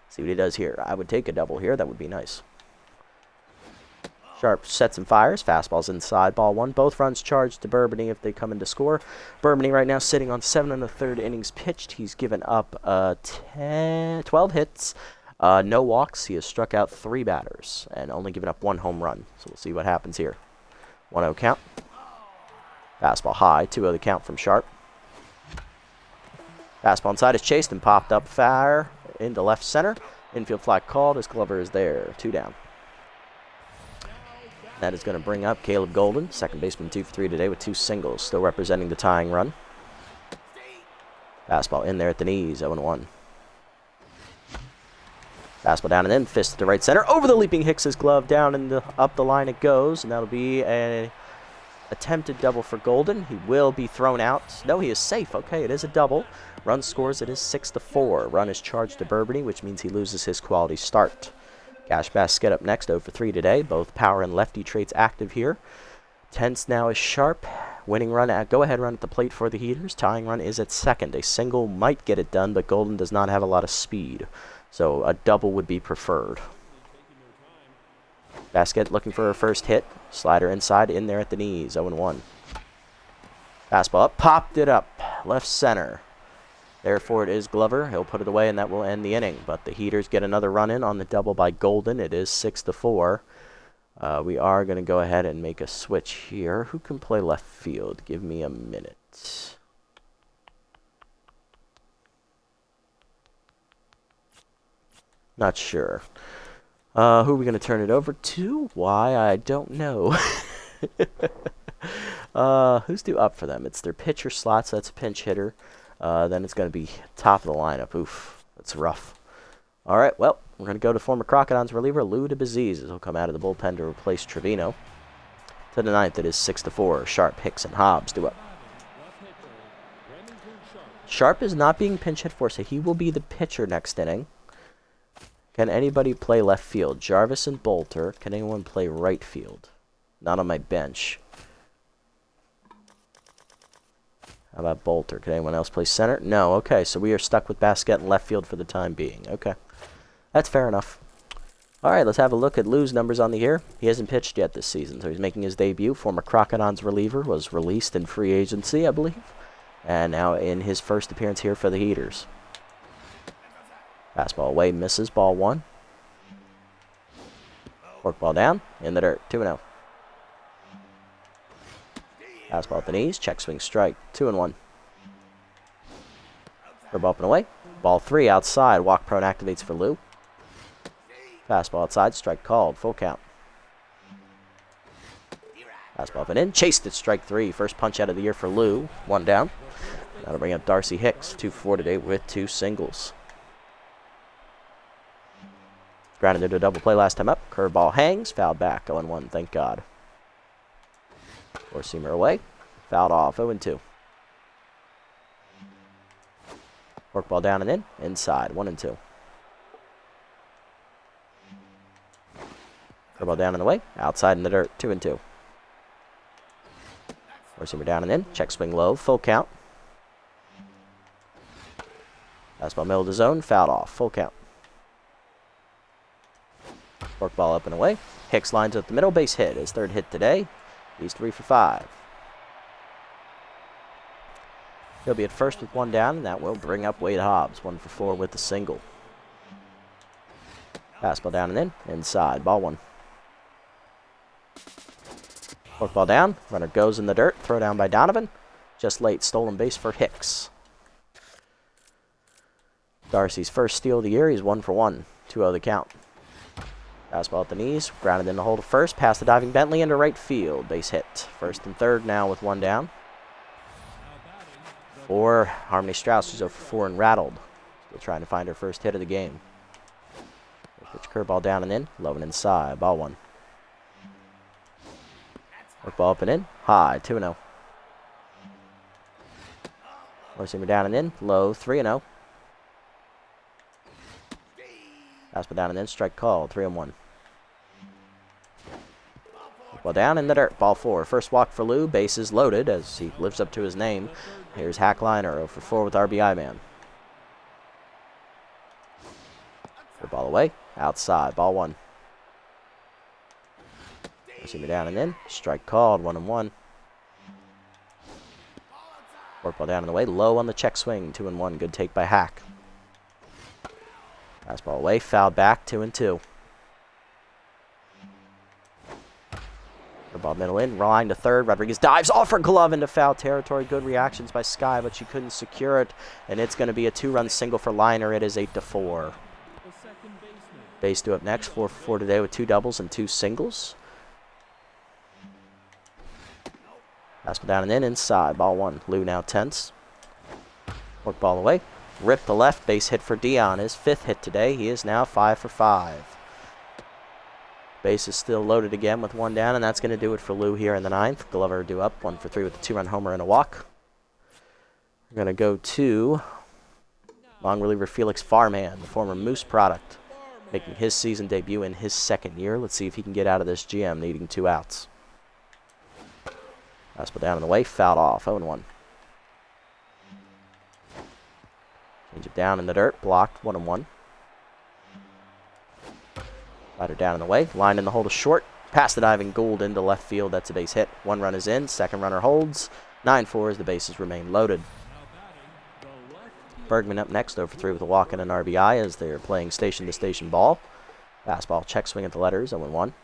See what he does here. I would take a double here. That would be nice. Sharp sets and fires. Fastball's inside. Ball 1. Both runs charged to Burbany if they come in to score. Burbany right now sitting on 7 1/3 innings pitched. He's given up 12 hits. No walks. He has struck out 3 batters and only given up 1 home run. So we'll see what happens here. 1-0 count. Fastball high. 2-0 the count from Sharp. Fastball inside is chased and popped up fire into left center. Infield fly called as Glover is there. 2 down. That is going to bring up Caleb Golden, second baseman 2 for 3 today with 2 singles, still representing the tying run. Fastball in there at the knees, 0-1. Fastball down and in, fist to right center, over the leaping Hicks's glove, down and up the line it goes, and that'll be an attempted double for Golden. He will be thrown out. No, he is safe. Okay, it is a double. Run scores, it is 6-4. Run is charged to Burbany, which means he loses his quality start. Cash Basket up next, 0 for 3 today. Both power and lefty traits active here. Tense now is Sharp. Winning run at go-ahead run at the plate for the Heaters. Tying run is at second. A single might get it done, but Golden does not have a lot of speed. So a double would be preferred. Basket looking for her first hit. Slider inside, in there at the knees, 0-1. Fastball up, popped it up, left center. Therefore, it is Glover. He'll put it away, and that will end the inning. But the Heaters get another run in on the double by Golden. It is 6-4. We are going to go ahead and make a switch here. Who can play left field? Give me a minute. Not sure. Who are we going to turn it over to? Why, I don't know. Who's due up for them? It's their pitcher slot, so that's a pinch hitter. Then it's going to be top of the lineup. Oof, that's rough. All right, well, we're going to go to former Crocodons reliever Lou DeBaziz. He'll come out of the bullpen to replace Trevino. To the ninth, it is 6-4. Sharp, Hicks, and Hobbs due up. Sharp is not being pinch hit for, so he will be the pitcher next inning. Can anybody play left field? Jarvis and Bolter. Can anyone play right field? Not on my bench. How about Bolter? Can anyone else play center? No. Okay, so we are stuck with Basket in left field for the time being. Okay. That's fair enough. All right, let's have a look at Lou's numbers on the year. He hasn't pitched yet this season, so he's making his debut. Former Crocodons reliever, was released in free agency, I believe. And now in his first appearance here for the Heaters. Fastball away, misses, ball 1. Forkball down, in the dirt, 2-0. Fastball at the knees, check swing strike, 2-1. Curveball up and away, ball 3 outside, walk prone activates for Lou. Fastball outside, strike called, full count. Fastball up and in, chased it, strike 3, first punch out of the year for Lou, 1 down. That'll bring up Darcy Hicks, 2 for 4 today with 2 singles. Grounded into a double play last time up, curveball hangs, fouled back, 0-1, thank God. Four-seamer away, fouled off, 0-2. Forkball down and in, inside, 1-2. Curveball down and away, outside in the dirt, 2-2. Four-seamer down and in, check swing low, full count. Fastball middle of the zone, fouled off, full count. Forkball up and away, Hicks lines up the middle, base hit, his 3rd hit today. He's 3 for 5. He'll be at first with 1 down, and that will bring up Wade Hobbs. 1 for 4 with the single. Fastball down and in. Inside. Ball 1. Fourth ball down. Runner goes in the dirt. Throw down by Donovan. Just late. Stolen base for Hicks. Darcy's first steal of the year. He's 1 for 1. 2-0 the count. Fastball at the knees. Grounded in the hole to first. Past the diving Bentley into right field. Base hit. First and third now with 1 down. For Harmony Strauss, who's 0 for 4 and rattled. Still trying to find her first hit of the game. Pitch curveball down and in. Low and inside. Ball 1. Work ball up and in. High. 2-0. Four-seamer down and in. Low. 3-0. Fastball down and in. Strike called. 3-1. Ball down in the dirt. Ball 4. First walk for Lou. Bases loaded as he lives up to his name. Here's Hackliner 0 for 4 with RBI man. Good ball away. Outside. Ball 1. Receiver down and in. Strike called. 1-1. Work ball down and away. Low on the check swing. 2-1. Good take by Hack. Fastball away. Foul back. 2-2. Ball middle in, line to third. Rodriguez dives off her glove into foul territory. Good reactions by Sky, but she couldn't secure it. And it's going to be a 2-run single for Liner. It is 8-4. Base 2 up next. 4 for 4 today with 2 doubles and 2 singles. Fastball down and in, inside. Ball 1. Lou now tense. Work ball away. Rip the left. Base hit for Dion. His 5th hit today. He is now 5 for 5. Base is still loaded again with 1 down, and that's going to do it for Lou here in the 9th. Glover due up, 1 for 3 with a 2-run homer and a walk. We're going to go to long reliever Felix Farman, the former Moose product, making his season debut in his 2nd year. Let's see if he can get out of this GM, needing 2 outs. Fastball down in the way, fouled off, 0-1. Change it down in the dirt, blocked, 1-1. Slider down in the way, line in the hole to short, past the diving Gould into left field. That's a base hit. 1 run is in, 2nd runner holds. 9-4 as the bases remain loaded. Bergman up next, 0 for 3 with a walk and an RBI as they're playing station-to-station ball. Fastball, check swing at the letters, 0-1.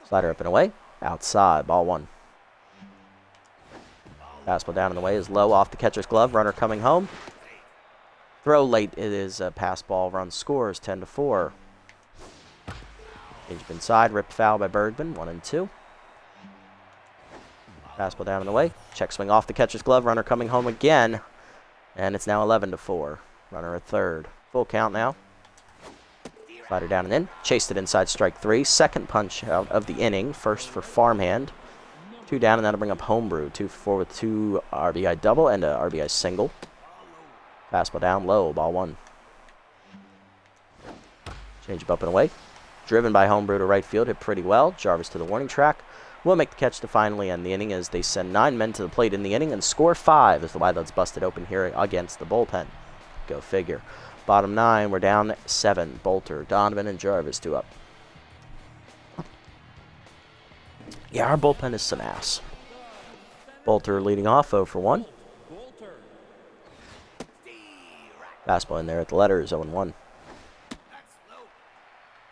Slider up and away, outside, ball 1. Fastball down in the way is low off the catcher's glove, runner coming home. Throw late, it is a pass ball, run scores, 10-4. Change up inside, ripped foul by Bergman, 1-2. Fastball down in the way, check swing off the catcher's glove, runner coming home again. And it's now 11-4. Runner at third. Full count now. Slider down and in, chased it inside strike 3. 2nd punch out of the inning, first for Farmhand. 2 down, and that'll bring up Homebrew, 2 for 4 with 2 RBI double and a RBI single. Fastball down low, ball 1. Change up and away. Driven by Homebrew to right field, hit pretty well. Jarvis to the warning track. Will make the catch to finally end the inning as they send 9 men to the plate in the inning and score 5 as the Wildcats busted open here against the bullpen. Go figure. Bottom 9, we're down 7. Bolter, Donovan, and Jarvis 2 up. Yeah, our bullpen is some ass. Bolter leading off 0 for 1. Fastball in there at the letters, 0-1.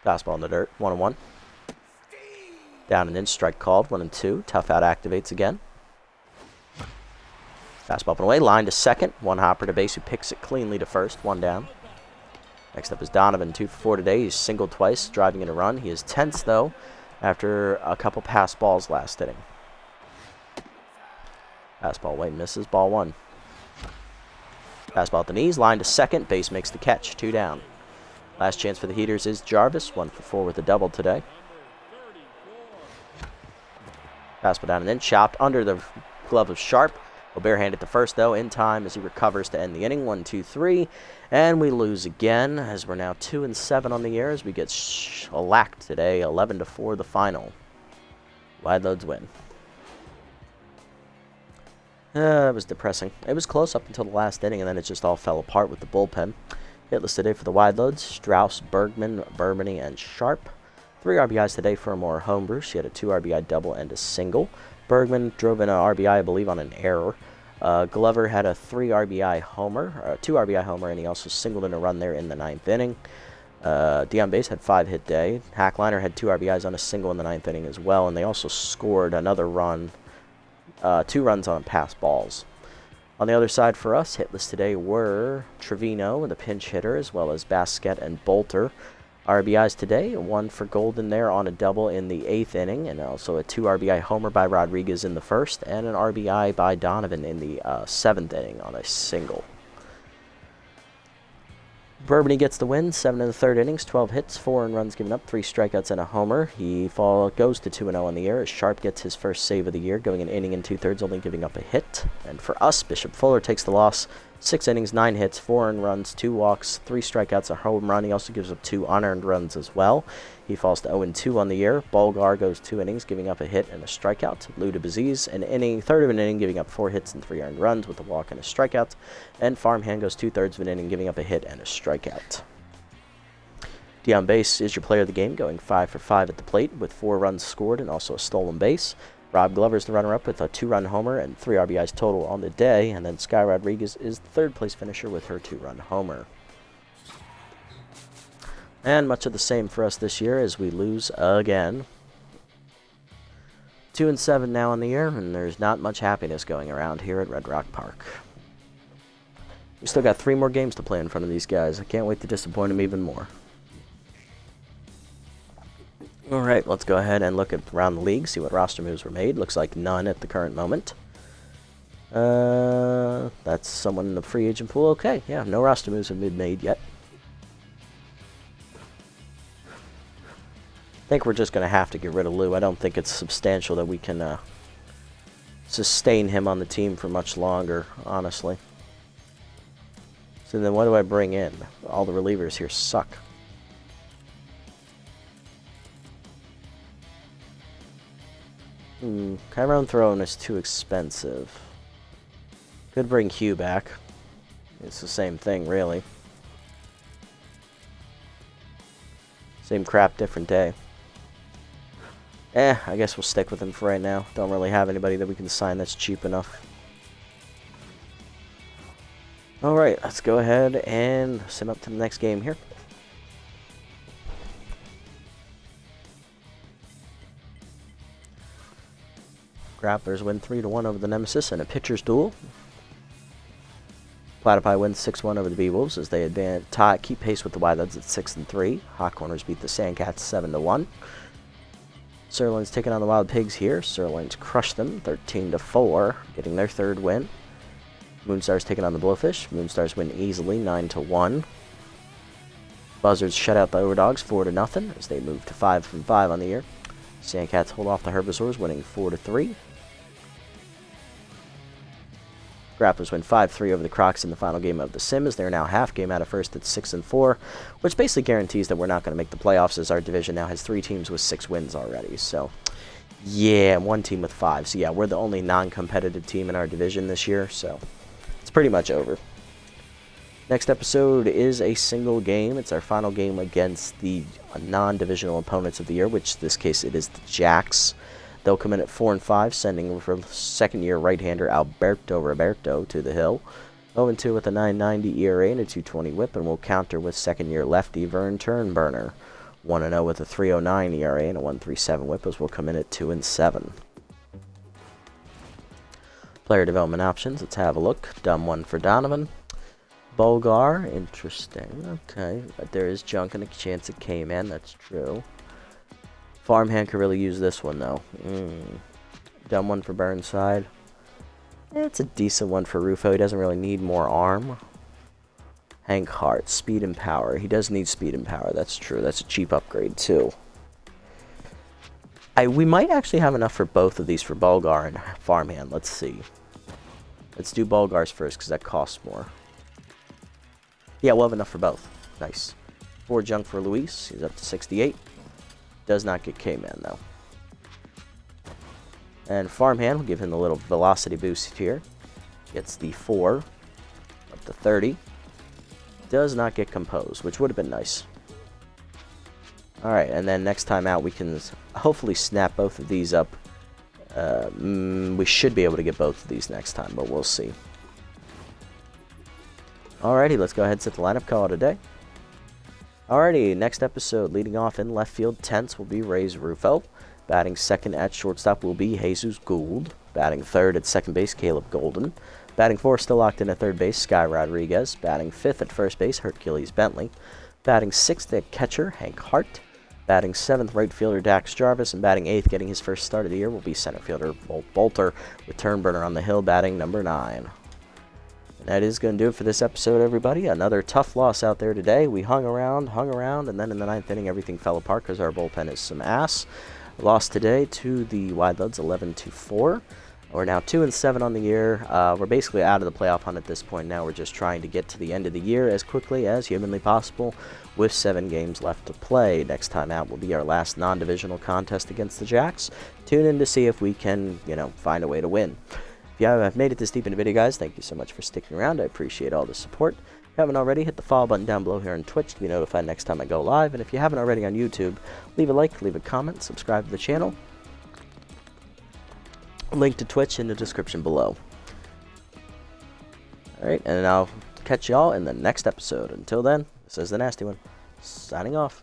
Fastball in the dirt, 1-1. Down and in, strike called, 1-2. Tough out activates again. Fastball up and away, line to 2nd. 1 hopper to base who picks it cleanly to 1st, 1 down. Next up is Donovan, 2 for 4 today. He's singled twice, driving in a run. He is tense, though, after a couple pass balls last inning. Fastball away, misses, ball 1. Fastball at the knees, line to 2nd. Base makes the catch, 2 down. Last chance for the Heaters is Jarvis, 1 for 4 with a double today. Fastball down and then chopped under the glove of Sharp. Will barehand it to 1st, though, in time as he recovers to end the inning. 1-2-3. And we lose again as we're now 2-7 on the year as we get shellacked today. 11-4 the final. Wide loads win. It was depressing. It was close up until the last inning, and then it just all fell apart with the bullpen. Hitless today for the wide loads. Strauss, Bergman, Burmany, and Sharp. 3 RBIs today for Amora Homebrew. She had a 2 RBI double and a single. Bergman drove in an RBI, I believe, on an error. Glover had a 2 RBI homer, and he also singled in a run there in the 9th inning. Dion Base had 5-hit day. Hackliner had 2 RBIs on a single in the 9th inning as well, and they also scored another run, 2 runs on pass balls. On the other side for us, hitless today were Trevino, the pinch hitter, as well as Basquet and Bolter. RBIs today, 1 for Golden there on a double in the 8th inning, and also a 2 RBI homer by Rodriguez in the 1st, and an RBI by Donovan in the 7th inning on a single. Bourbony gets the win, 7 in the 3rd innings, 12 hits, 4 earned runs given up, 3 strikeouts and a homer. He goes to 2-0 in the year as Sharp gets his first save of the year, going an inning and 2/3, only giving up a hit. And for us, Bishop Fuller takes the loss, 6 innings, 9 hits, 4 earned runs, 2 walks, 3 strikeouts, a home run. He also gives up 2 unearned runs as well. He falls to 0-2 on the year. Bulgar goes 2 innings, giving up a hit and a strikeout. Lou DeBaziz, third of an inning, giving up 4 hits and 3 earned runs with a walk and a strikeout. And Farmhand goes 2/3 of an inning, giving up a hit and a strikeout. Dion Base is your player of the game, going 5 for 5 at the plate with 4 runs scored and also a stolen base. Rob Glover's the runner-up with a 2-run homer and 3 RBIs total on the day, and then Sky Rodriguez is the 3rd-place finisher with her 2-run homer. And much of the same for us this year as we lose again. 2-7 now in the year, and there's not much happiness going around here at Red Rock Park. We still got 3 more games to play in front of these guys. I can't wait to disappoint them even more. Alright, let's go ahead and look at around the league, see what roster moves were made. Looks like none at the current moment. That's someone in the free agent pool. Okay, yeah, no roster moves have been made yet. I think we're just going to have to get rid of Lou. I don't think it's substantial that we can sustain him on the team for much longer, honestly. So then what do I bring in? All the relievers here suck. Chiron Throne is too expensive. Could bring Hugh back. It's the same thing, really. Same crap, different day. I guess we'll stick with him for right now. Don't really have anybody that we can sign that's cheap enough. Alright, let's go ahead and sim up to the next game here. Grapplers win 3-1 over the Nemesis in a pitcher's duel. Platypi wins 6-1 over the Beewolves as they keep pace with the Wildlands at 6-3. Hot Corners beat the Sandcats 7-1. Sirloins taking on the Wild Pigs here. Sirloins crush them 13-4, getting their 3rd win. Moonstars taking on the Blowfish. Moonstars win easily 9-1. Buzzards shut out the Overdogs 4-0 as they move to 5-5 on the year. Sandcats hold off the Herbivores, winning 4-3. Grapplers win 5-3 over the Crocs in the final game of the Sim, as they're now half game out of first at 6-4, which basically guarantees that we're not going to make the playoffs, as our division now has 3 teams with 6 wins already. So, yeah, 1 team with 5. So, yeah, we're the only non-competitive team in our division this year, so it's pretty much over. Next episode is a single game. It's our final game against the non-divisional opponents of the year, which in this case it is the Jacks. They'll come in at 4-5, sending for second-year right-hander Alberto Roberto to the hill. 0-2 with a 9.90 ERA and a 2.20 WHIP, and will counter with second-year lefty Vern Turnburner. 1-0 with a 3.09 ERA and a 1.37 WHIP, as will come in at 2-7. Player development options. Let's have a look. Dumb one for Donovan. Bulgar, interesting. Okay, but there is junk and a chance it came in. That's true. Farmhand could really use this one, though. Dumb one for Burnside. It's a decent one for Rufo. He doesn't really need more arm. Hank Hart, speed and power. He does need speed and power. That's true. That's a cheap upgrade, too. We might actually have enough for both of these for Bulgar and Farmhand. Let's see. Let's do Bulgar's first, because that costs more. Yeah, we'll have enough for both. Nice. 4 junk for Luis. He's up to 68. Does not get K-Man, though. And Farmhand will give him a little velocity boost here. Gets the 4. Up to 30. Does not get Composed, which would have been nice. Alright, and then next time out we can hopefully snap both of these up. We should be able to get both of these next time, but we'll see. Alrighty, let's go ahead and set the lineup, call it a day. Alrighty, next episode, leading off in left field, tense will be Rays Rufo. Batting second at shortstop will be Jesus Gould. Batting third at second base, Caleb Golden. Batting fourth, still locked in at third base, Sky Rodriguez. Batting fifth at first base, Hercules Bentley. Batting sixth at catcher, Hank Hart. Batting seventh, right fielder Dax Jarvis. And batting eighth, getting his first start of the year, will be center fielder Bolt Bolter, with Turnburner on the hill, batting number 9. And that is going to do it for this episode, everybody. Another tough loss out there today. We hung around, and then in the 9th inning, everything fell apart because our bullpen is some ass. Lost today to the Wildlets 11-4. We're now 2-7 on the year. We're basically out of the playoff hunt at this point now. We're just trying to get to the end of the year as quickly as humanly possible with 7 games left to play. Next time out will be our last non-divisional contest against the Jacks. Tune in to see if we can, find a way to win. If you have made it this deep in the video, guys, thank you so much for sticking around. I appreciate all the support. If you haven't already, hit the follow button down below here on Twitch to be notified next time I go live. And if you haven't already on YouTube, leave a like, leave a comment, subscribe to the channel. Link to Twitch in the description below. Alright, and I'll catch y'all in the next episode. Until then, this is the Nasty One, signing off.